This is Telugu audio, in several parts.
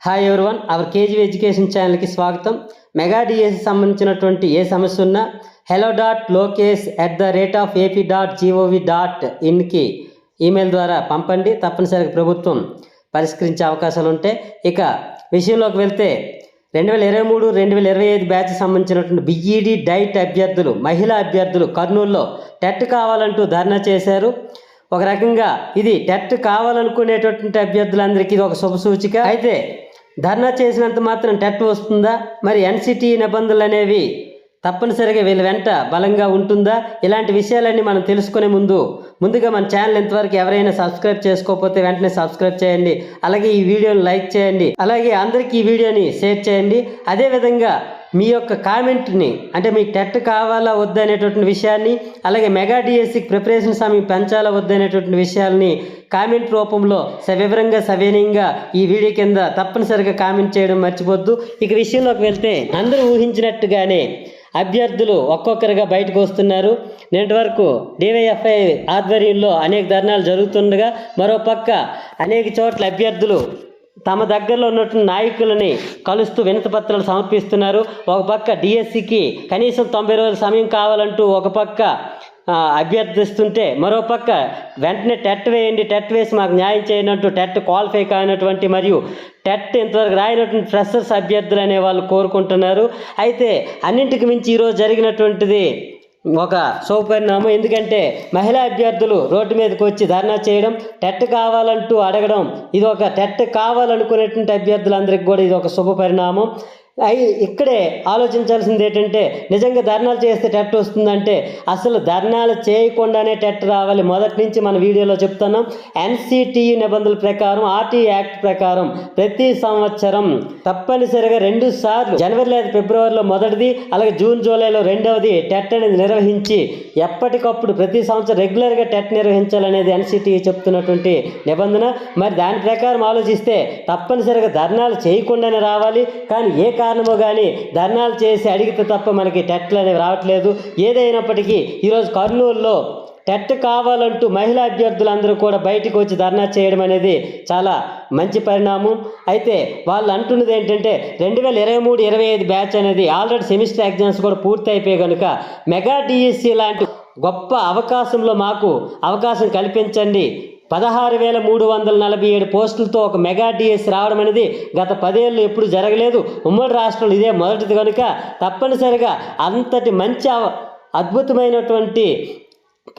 Hi everyone, our KG education ఛానల్కి స్వాగతం. మెగా డిఎస్సి సంబంధించినటువంటి ఏ సమస్య ఉన్నా hello.lokesh@AP.gov.inకి ఈమెయిల్ ద్వారా పంపండి. తప్పనిసరిగా ప్రభుత్వం పరిష్కరించే అవకాశాలు ఉంటాయి. ఇక విషయంలోకి వెళ్తే 2023-2025 బ్యాచ్ సంబంధించినటువంటి బిఈడి డైట్ అభ్యర్థులు, మహిళా అభ్యర్థులు కర్నూలులో టెట్ కావాలంటూ ధర్నా చేశారు. ఒక రకంగా ఇది టెట్ కావాలనుకునేటటువంటి అభ్యర్థులందరికీ ఇది ఒక శుభసూచిక. అయితే ధర్నా చేసినంత మాత్రం టెట్ వస్తుందా, మరి ఎన్సిటి నిబంధనలు అనేవి తప్పనిసరిగా వీళ్ళ వెంట బలంగా ఉంటుందా, ఇలాంటి విషయాలన్నీ మనం తెలుసుకునే ముందుగా మన ఛానల్ ఇంతవరకు ఎవరైనా సబ్స్క్రైబ్ చేసుకోకపోతే వెంటనే సబ్స్క్రైబ్ చేయండి. అలాగే ఈ వీడియోని లైక్ చేయండి. అలాగే అందరికీ ఈ వీడియోని షేర్ చేయండి. అదేవిధంగా మీ యొక్క కామెంట్ని, అంటే మీకు టెట్ కావాలా వద్దనేటువంటి విషయాన్ని, అలాగే మెగా డిఎస్సికి ప్రిపరేషన్ సమయం పెంచాలా వద్దనేటువంటి విషయాల్ని కామెంట్ రూపంలో సవివరంగా సవినయంగా ఈ వీడియో కింద తప్పనిసరిగా కామెంట్ చేయడం మర్చిపోద్దు. ఇక విషయంలోకి వెళ్తే అందరూ ఊహించినట్టుగానే అభ్యర్థులు ఒక్కొక్కరుగా బయటకు వస్తున్నారు. నేటి వరకు డివైఎఫ్ఐ ఆధ్వర్యంలో అనేక ధర్నాలు జరుగుతుండగా, మరోపక్క అనేక చోట్ల అభ్యర్థులు తమ దగ్గరలో ఉన్నటువంటి నాయకులని కలుస్తూ వినతి పత్రాలు సమర్పిస్తున్నారు. ఒక పక్క డిఎస్సికి కనీసం 90 రోజుల సమయం కావాలంటూ ఒక పక్క అభ్యర్థిస్తుంటే, మరోపక్క వెంటనే టెట్ వేయండి, టెట్ వేసి మాకు న్యాయం చేయనట్టు టెట్ క్వాలిఫై కానటువంటి మరియు టెట్ ఇంతవరకు రాయినటువంటి ఫ్రెషర్స్ అభ్యర్థులు అనే వాళ్ళు కోరుకుంటున్నారు. అయితే అన్నింటికి మించి ఈరోజు జరిగినటువంటిది ఒక శుభపరిణామం. ఎందుకంటే మహిళా అభ్యర్థులు రోడ్డు మీదకి వచ్చి ధర్నా చేయడం, టెట్ కావాలంటూ అడగడం, ఇది ఒక టెట్ కావాలనుకునేటువంటి అభ్యర్థులందరికీ కూడా ఇది ఒక శుభపరిణామం. ఇక్కడే ఆలోచించాల్సింది ఏంటంటే, నిజంగా ధర్నాలు చేస్తే టెట్ వస్తుందంటే అసలు ధర్నాలు చేయకుండానే టెట్ రావాలి. మొదటి నుంచి మన వీడియోలో చెప్తున్నాం. ఎన్సిటిఈ నిబంధనల ప్రకారం, ఆర్టీ యాక్ట్ ప్రకారం ప్రతి సంవత్సరం తప్పనిసరిగా 2 సార్లు, జనవరి లేదా ఫిబ్రవరిలో మొదటిది, అలాగే జూన్ జూలైలో రెండవది టెట్ అనేది నిర్వహించి ఎప్పటికప్పుడు ప్రతి సంవత్సరం రెగ్యులర్గా టెట్ నిర్వహించాలనేది ఎన్సిటిఈ చెప్తున్నటువంటి నిబంధన. మరి దాని ప్రకారం ఆలోచిస్తే తప్పనిసరిగా ధర్నాలు చేయకుండానే రావాలి. కానీ ఏ కారణమో కానీ ధర్నాలు చేసి అడిగితే తప్ప మనకి టెట్లు అనేవి రావట్లేదు. ఏదైనప్పటికీ ఈరోజు కర్నూలులో టెట్ కావాలంటూ మహిళా అభ్యర్థులందరూ కూడా బయటకు వచ్చి ధర్నా చేయడం అనేది చాలా మంచి పరిణామం. అయితే వాళ్ళు అంటున్నది ఏంటంటే, 2023-25 బ్యాచ్ అనేది ఆల్రెడీ సెమిస్టర్ ఎగ్జామ్స్ కూడా పూర్తి అయిపోయి కనుక మెగా డిఎస్సి లాంటి గొప్ప అవకాశంలో మాకు అవకాశం కల్పించండి. 16,347 పోస్టులతో ఒక మెగా డిఎస్సి రావడం అనేది గత 10 ఏళ్ళు ఎప్పుడు జరగలేదు. ఉమ్మడి రాష్ట్రంలో ఇదే మొదటిది కనుక తప్పనిసరిగా అంతటి మంచి అద్భుతమైనటువంటి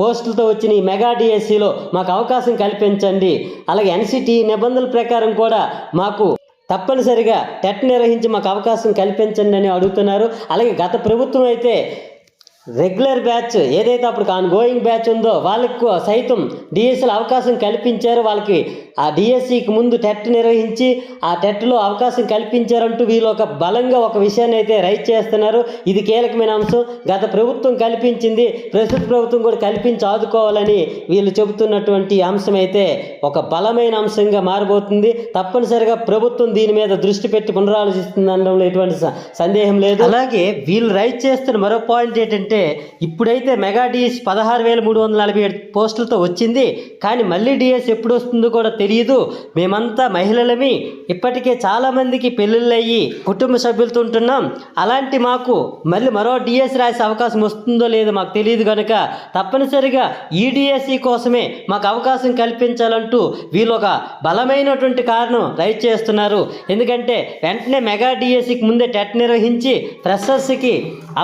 పోస్టులతో వచ్చిన ఈ మెగా డిఎస్సిలో మాకు అవకాశం కల్పించండి. అలాగే ఎన్సిటి నిబంధనల ప్రకారం కూడా మాకు తప్పనిసరిగా టెట్ నిర్వహించి మాకు అవకాశం కల్పించండి అని అడుగుతున్నారు. అలాగే గత ప్రభుత్వం అయితే రెగ్యులర్ బ్యాచ్ ఏదైతే అప్పుడు గోయింగ్ బ్యాచ్ ఉందో వాళ్ళకు సైతం డిఎస్సిలో అవకాశం కల్పించారు. వాళ్ళకి ఆ డిఎస్సికి ముందు టెట్ నిర్వహించి ఆ టెట్లో అవకాశం కల్పించారంటూ వీళ్ళు ఒక బలంగా ఒక విషయాన్ని అయితే రైట్ చేస్తున్నారు. ఇది కీలకమైన అంశం. గత ప్రభుత్వం కల్పించింది, ప్రస్తుత ప్రభుత్వం కూడా కల్పించి ఆదుకోవాలని వీళ్ళు చెబుతున్నటువంటి అంశం అయితే ఒక బలమైన అంశంగా మారబోతుంది. తప్పనిసరిగా ప్రభుత్వం దీని మీద దృష్టి పెట్టి పునరాలోచిస్తుంది అనడంలో ఎటువంటి సందేహం లేదు. అలాగే వీళ్ళు రైట్ చేస్తున్న మరో పాయింట్ ఏంటంటే, ఇప్పుడైతే మెగా డిఎస్సి 16,347 పోస్టులతో వచ్చింది, కానీ మళ్ళీ డిఎస్సి ఎప్పుడు వస్తుందో కూడా తెలియదు. మేమంతా మహిళలమి, ఇప్పటికే చాలామందికి పెళ్ళిళ్ళు అయ్యి కుటుంబ సభ్యులతో ఉంటున్నాం. అలాంటి మాకు మళ్ళీ మరో డిఎస్సి రాసే అవకాశం వస్తుందో లేదో మాకు తెలియదు కనుక తప్పనిసరిగా ఈ డిఎస్సి కోసమే మాకు అవకాశం కల్పించాలంటూ వీళ్ళు ఒక బలమైనటువంటి కారణం రైట్ చేస్తున్నారు. ఎందుకంటే వెంటనే మెగా డిఎస్సికి ముందే టెట్ నిర్వహించి ఫ్రెషర్స్కి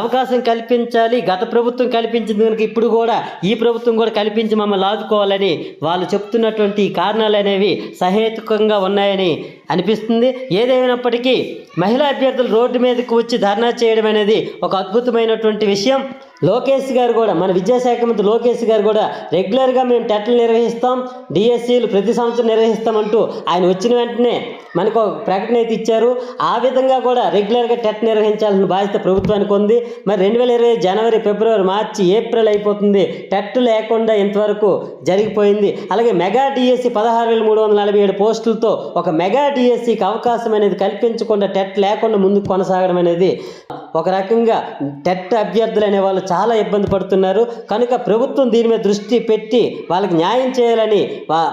అవకాశం కల్పించాలి. గత ప్రభుత్వం కల్పించింది కనుక ఇప్పుడు కూడా ఈ ప్రభుత్వం కూడా కల్పించి మమ్మల్ని ఆదుకోవాలని వాళ్ళు చెప్తున్నటువంటి కారణాలు అనేవి సహేతుకంగా ఉన్నాయని అనిపిస్తుంది. ఏదేమైనప్పటికీ మహిళా అభ్యర్థులు రోడ్డు మీదకి వచ్చి ధర్నా చేయడం అనేది ఒక అద్భుతమైనటువంటి విషయం. లోకేష్ గారు కూడా, మన విద్యాశాఖ మంత్రి లోకేష్ గారు కూడా రెగ్యులర్గా మేము టెట్లు నిర్వహిస్తాం, డిఎస్సీలు ప్రతి సంవత్సరం నిర్వహిస్తామంటూ ఆయన వచ్చిన వెంటనే మనకు ఒక ప్రకటన అయితే ఇచ్చారు. ఆ విధంగా కూడా రెగ్యులర్గా టెట్ నిర్వహించాల్సిన బాధ్యత ప్రభుత్వానికి ఉంది. మరి 2020 జనవరి, ఫిబ్రవరి, మార్చి, ఏప్రిల్ అయిపోతుంది, టెట్ లేకుండా ఇంతవరకు జరిగిపోయింది. అలాగే మెగా డిఎస్సి 16,347 పోస్టులతో ఒక మెగా డిఎస్సికి అవకాశం అనేది కల్పించకుండా టెట్ లేకుండా ముందుకు కొనసాగడం అనేది ఒక రకంగా టెట్ అభ్యర్థులు అనే వాళ్ళు చాలా ఇబ్బంది పడుతున్నారు. కనుక ప్రభుత్వం దీని మీద దృష్టి పెట్టి వాళ్ళకి న్యాయం చేయాలని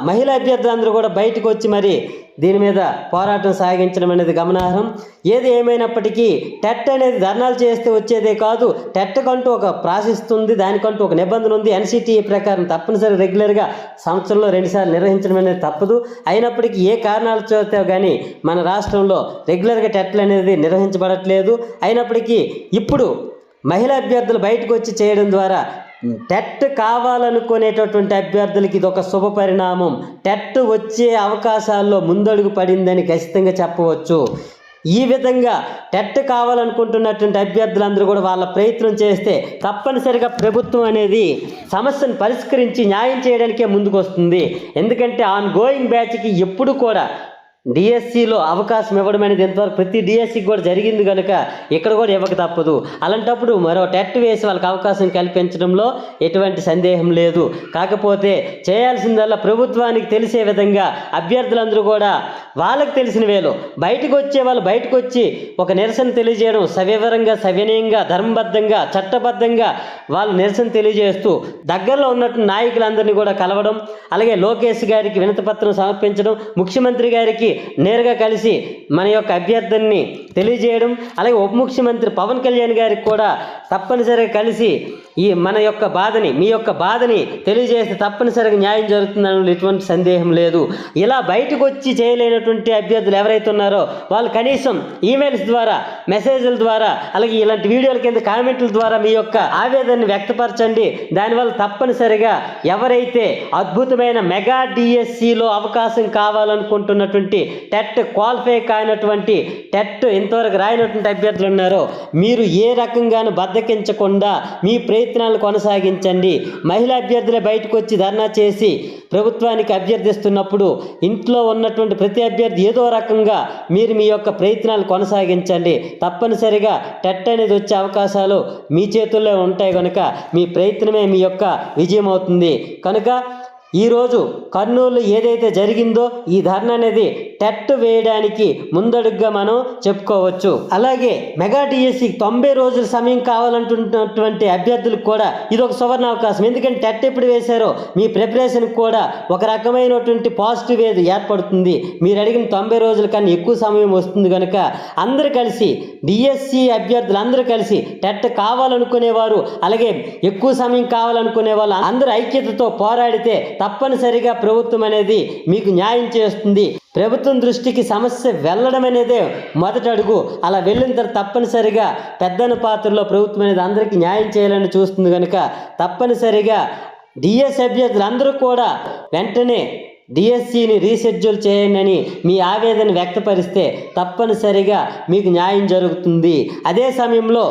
మహిళా అభ్యర్థులందరూ కూడా బయటకు వచ్చి మరి దీని మీద పోరాటం సాగించడం అనేది గమనార్హం. ఏది ఏమైనప్పటికీ టెట్ అనేది ధర్నాలు చేస్తే వచ్చేదే కాదు, టెట్ కంటూ ఒక ప్రాసెస్ ఉంది, దానికంటూ ఒక నిబంధన ఉంది. NCTE ప్రకారం తప్పనిసరి రెగ్యులర్గా సంవత్సరంలో 2 సార్లు నిర్వహించడం అనేది తప్పదు. అయినప్పటికీ ఏ కారణాలు చేస్తే కానీ మన రాష్ట్రంలో రెగ్యులర్గా టెట్లు అనేది నిర్వహించబడట్లేదు. అయినప్పటికీ ఇప్పుడు మహిళా అభ్యర్థులు బయటకు వచ్చి చేయడం ద్వారా టెట్ కావాలనుకునేటటువంటి అభ్యర్థులకి ఇది ఒక శుభ పరిణామం. టెట్ వచ్చే అవకాశాల్లో ముందడుగు పడిందని ఖచ్చితంగా చెప్పవచ్చు. ఈ విధంగా టెట్ కావాలనుకుంటున్నటువంటి అభ్యర్థులందరూ కూడా వాళ్ళ ప్రయత్నం చేస్తే తప్పనిసరిగా ప్రభుత్వం అనేది సమస్యను పరిష్కరించి న్యాయం చేయడానికే ముందుకు వస్తుంది. ఎందుకంటే గోయింగ్ బ్యాచ్కి ఎప్పుడు కూడా డిఎస్సిలో అవకాశం ఇవ్వడం అనేది ఎంతవరకు ప్రతి డిఎస్సికి కూడా జరిగింది కనుక ఇక్కడ కూడా ఇవ్వక తప్పదు. అలాంటప్పుడు మరో టెట్ వేసి వాళ్ళకి అవకాశం కల్పించడంలో ఎటువంటి సందేహం లేదు. కాకపోతే చేయాల్సిందల్లా ప్రభుత్వానికి తెలిసే విధంగా అభ్యర్థులందరూ కూడా వాళ్ళకి తెలిసిన వేలో బయటకు వచ్చే వాళ్ళు బయటకు వచ్చి ఒక నిరసన తెలియజేయడం, సవివరంగా సవినయంగా ధర్మబద్ధంగా చట్టబద్ధంగా వాళ్ళు నిరసన తెలియజేస్తూ దగ్గరలో ఉన్నటువంటి నాయకులందరినీ కూడా కలవడం, అలాగే లోకేష్ గారికి వినతిపత్రం సమర్పించడం, ముఖ్యమంత్రి గారికి నేరుగా కలిసి మన యొక్క అభ్యర్థుల్ని తెలియజేయడం, అలాగే ఉప ముఖ్యమంత్రి పవన్ కళ్యాణ్ గారికి కూడా తప్పనిసరిగా కలిసి మన యొక్క బాధని మీ యొక్క బాధని తెలియజేస్తే తప్పనిసరిగా న్యాయం జరుగుతుందని ఎటువంటి సందేహం లేదు. ఇలా బయటకు వచ్చి చేయలేనటువంటి అభ్యర్థులు ఎవరైతే ఉన్నారో వాళ్ళు కనీసం ఈమెయిల్స్ ద్వారా, మెసేజ్ల ద్వారా, అలాగే ఇలాంటి వీడియోల కింద కామెంట్ల ద్వారా మీ యొక్క ఆవేదనని వ్యక్తపరచండి. దానివల్ల తప్పనిసరిగా ఎవరైతే అద్భుతమైన మెగా డిఎస్సిలో అవకాశం కావాలనుకుంటున్నటువంటి టెట్ క్వాలిఫై కానటువంటి టెట్ ఇంతవరకు రాయినటువంటి అభ్యర్థులు ఉన్నారో మీరు ఏ రకంగానూ బద్దకించకుండా మీ ప్రయత్నాలు కొనసాగించండి. మహిళా అభ్యర్థులే బయటకు వచ్చి ధర్నా చేసి ప్రభుత్వానికి అభ్యర్థిస్తున్నప్పుడు ఇంట్లో ఉన్నటువంటి ప్రతి అభ్యర్థి ఏదో రకంగా మీరు మీ యొక్క ప్రయత్నాలు కొనసాగించండి. తప్పనిసరిగా టెట్ అనేది వచ్చే అవకాశాలు మీ చేతుల్లో ఉంటాయి కనుక మీ ప్రయత్నమే మీ యొక్క విజయం అవుతుంది. కనుక ఈరోజు కర్నూలు ఏదైతే జరిగిందో ఈ ధర్నా అనేది టెట్ వేయడానికి ముందడుగ్గా మనం చెప్పుకోవచ్చు. అలాగే మెగా డిఎస్సి 90 రోజుల సమయం కావాలంటున్నటువంటి అభ్యర్థులకు కూడా ఇది ఒక సువర్ణ అవకాశం. ఎందుకంటే టెట్ ఎప్పుడు వేశారో మీ ప్రిపరేషన్కి కూడా ఒక రకమైనటువంటి పాజిటివ్ ఏది ఏర్పడుతుంది. మీరు అడిగిన 90 రోజుల కన్నా ఎక్కువ సమయం వస్తుంది కనుక అందరూ కలిసి డిఎస్సి అభ్యర్థులు అందరూ కలిసి టెట్ కావాలనుకునేవారు, అలాగే ఎక్కువ సమయం కావాలనుకునే వాళ్ళు అందరూ ఐక్యతతో పోరాడితే తప్పనిసరిగా ప్రభుత్వం అనేది మీకు న్యాయం చేస్తుంది. ప్రభుత్వం దృష్టికి సమస్య వెళ్ళడం అనేదే మొదటి అడుగు. అలా వెళ్ళిన తర్వాత తప్పనిసరిగా పెద్దన పాత్రలో ప్రభుత్వం అనేది అందరికీ న్యాయం చేయాలని చూస్తుంది కనుక తప్పనిసరిగా డిఎస్ అభ్యర్థులు అందరూ కూడా వెంటనే డిఎస్సిని రీషెడ్యూల్ చేయండి అని మీ ఆవేదన వ్యక్తపరిస్తే తప్పనిసరిగా మీకు న్యాయం జరుగుతుంది. అదే సమయంలో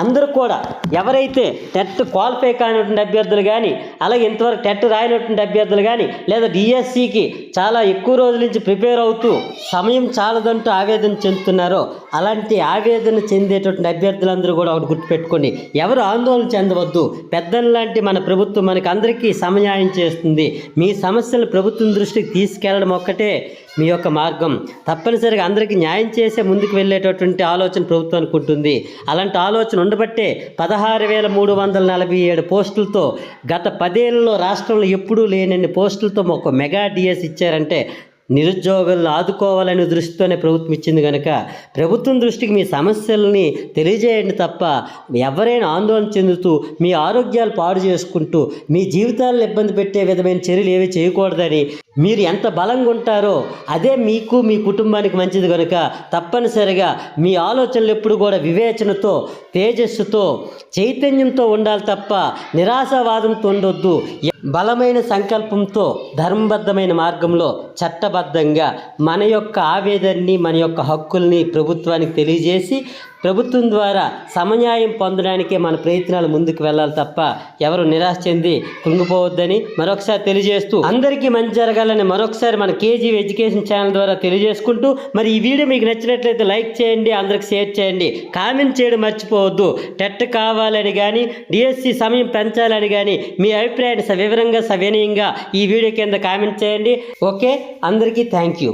అందరూ కూడా ఎవరైతే టెట్ క్వాలిఫై కానిటువంటి అభ్యర్థులు కానీ, అలాగే ఇంతవరకు టెట్ రాయినటువంటి అభ్యర్థులు కానీ, లేదా డిఎస్సికి చాలా ఎక్కువ రోజుల నుంచి ప్రిపేర్ అవుతూ సమయం చాలదంటూ ఆవేదన చెందుతున్నారో అలాంటి ఆవేదన చెందేటటువంటి అభ్యర్థులందరూ కూడా ఒకటి గుర్తుపెట్టుకొని ఎవరు ఆందోళన చెందవద్దు. పెద్దలాంటి మన ప్రభుత్వం మనకు అందరికీ సమన్యాయం చేస్తుంది. మీ సమస్యలు ప్రభుత్వం దృష్టికి తీసుకెళ్లడం ఒక్కటే మీ యొక్క మార్గం. తప్పనిసరిగా అందరికీ న్యాయం చేసే ముందుకు వెళ్ళేటటువంటి ఆలోచన ప్రభుత్వానికి ఉంటుంది. అలాంటి ఆలోచన ఉండబట్టే 16,347 పోస్టులతో గత 10 ఏళ్లలో రాష్ట్రంలో ఎప్పుడూ లేనన్ని పోస్టులతో ఒక మెగా డిఎస్ ఇచ్చారంటే నిరుద్యోగులను ఆదుకోవాలనే దృష్టితోనే ప్రభుత్వం ఇచ్చింది కనుక ప్రభుత్వం దృష్టికి మీ సమస్యల్ని తెలియజేయండి తప్ప ఎవరైనా ఆందోళన చెందుతూ మీ ఆరోగ్యాలు పాడు చేసుకుంటూ మీ జీవితాలను ఇబ్బంది పెట్టే విధమైన చర్యలు ఏవి చేయకూడదని మీరు ఎంత బలంగా ఉంటారో అదే మీకు మీ కుటుంబానికి మంచిది కనుక తప్పనిసరిగా మీ ఆలోచనలు ఎప్పుడు కూడా వివేచనతో, తేజస్సుతో, చైతన్యంతో ఉండాలి తప్ప నిరాశావాదంతో ఉండొద్దు. బలమైన సంకల్పంతో ధర్మబద్ధమైన మార్గంలో చట్టబద్ధంగా మన యొక్క ఆవేదనని, మన యొక్క హక్కుల్ని ప్రభుత్వానికి తెలియజేసి ప్రభుత్వం ద్వారా సమన్యాయం పొందడానికే మన ప్రయత్నాలు ముందుకు వెళ్ళాలి తప్ప ఎవరు నిరాశ చెంది కృంగిపోవద్దని మరొకసారి తెలియజేస్తూ అందరికీ మంచి జరగాలని మరొకసారి మన కేజీ ఎడ్యుకేషన్ ఛానల్ ద్వారా తెలియజేసుకుంటూ మరి ఈ వీడియో మీకు నచ్చినట్లయితే లైక్ చేయండి, అందరికి షేర్ చేయండి, కామెంట్ చేయడం మర్చిపోవద్దు. టెట్ కావాలని కానీ డిఎస్సి సమయం పెంచాలని కానీ మీ అభిప్రాయాన్ని సవివరంగా సవినయంగా ఈ వీడియో కింద కామెంట్ చేయండి. ఓకే, అందరికీ థ్యాంక్ యూ.